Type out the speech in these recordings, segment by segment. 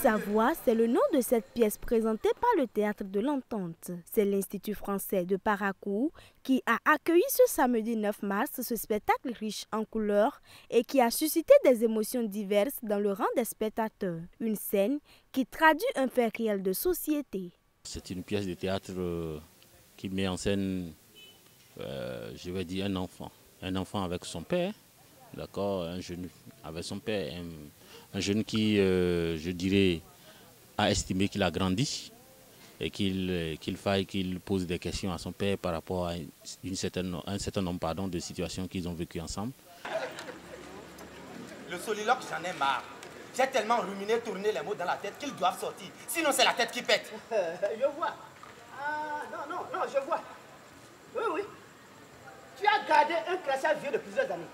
Savoie, c'est le nom de cette pièce présentée par le Théâtre de l'Entente. C'est l'Institut français de Parakou qui a accueilli ce samedi 9 mars ce spectacle riche en couleurs et qui a suscité des émotions diverses dans le rang des spectateurs. Une scène qui traduit un fait réel de société. C'est une pièce de théâtre qui met en scène, je vais dire, un enfant avec son père, d'accord, un jeune avec son père, un jeune qui, je dirais, a estimé qu'il a grandi et qu'il faille qu'il pose des questions à son père par rapport à un certain nombre de situations qu'ils ont vécues ensemble. Le soliloque, j'en ai marre. J'ai tellement ruminé, tourné les mots dans la tête qu'ils doivent sortir. Sinon, c'est la tête qui pète. Je vois. Ah, non, je vois. Oui. Tu as gardé un crachat vieux de plusieurs années.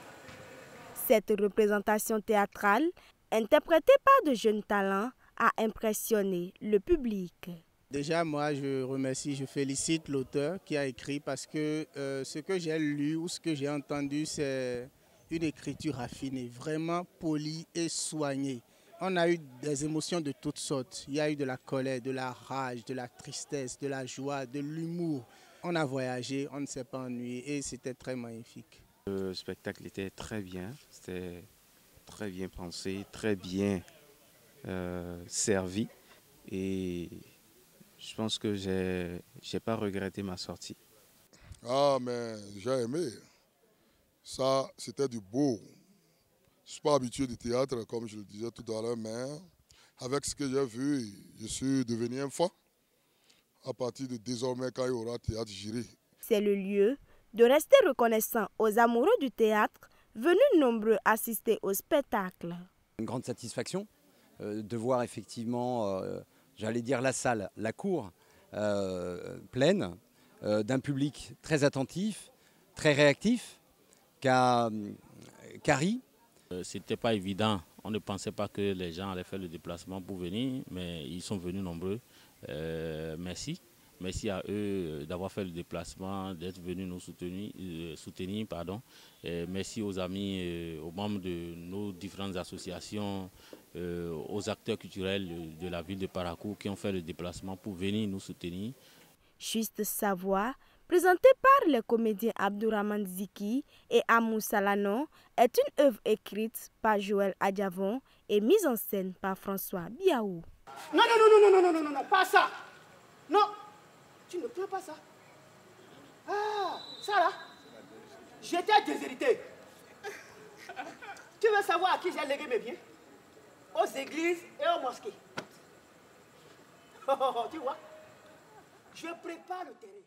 Cette représentation théâtrale, interprétée par de jeunes talents, a impressionné le public. Déjà, moi, je félicite l'auteur qui a écrit parce que ce que j'ai lu ou ce que j'ai entendu, c'est une écriture raffinée, vraiment polie et soignée. On a eu des émotions de toutes sortes. Il y a eu de la colère, de la rage, de la tristesse, de la joie, de l'humour. On a voyagé, on ne s'est pas ennuyé et c'était très magnifique. Le spectacle était très bien, c'était très bien pensé, très bien servi et je pense que j'ai pas regretté ma sortie. Ah, mais j'ai aimé. Ça, c'était du beau. Je ne suis pas habitué du théâtre, comme je le disais tout à l'heure, mais avec ce que j'ai vu, je suis devenu un fan. À partir de désormais, quand il y aura théâtre, j'irai. C'est le lieu de rester reconnaissant aux amoureux du théâtre, venus nombreux assister au spectacle. Une grande satisfaction de voir effectivement, j'allais dire la salle, la cour pleine, d'un public très attentif, très réactif, qui a ri. C'était pas évident, on ne pensait pas que les gens allaient faire le déplacement pour venir, mais ils sont venus nombreux. Merci. Merci à eux d'avoir fait le déplacement, d'être venus nous soutenir. Merci aux amis, aux membres de nos différentes associations, aux acteurs culturels de la ville de Parakou qui ont fait le déplacement pour venir nous soutenir. Juste Savoie, présenté par les comédiens Abdourahmane Ziki et Amou Salanon, est une œuvre écrite par Joël Adjavon et mise en scène par François Biaou. Non, pas ça. Non, tu ne peux pas ça. Ah, ça là, j'étais déshérité. Tu veux savoir à qui j'ai légué mes biens? Aux églises et aux mosquées. Tu vois, je prépare le terrain.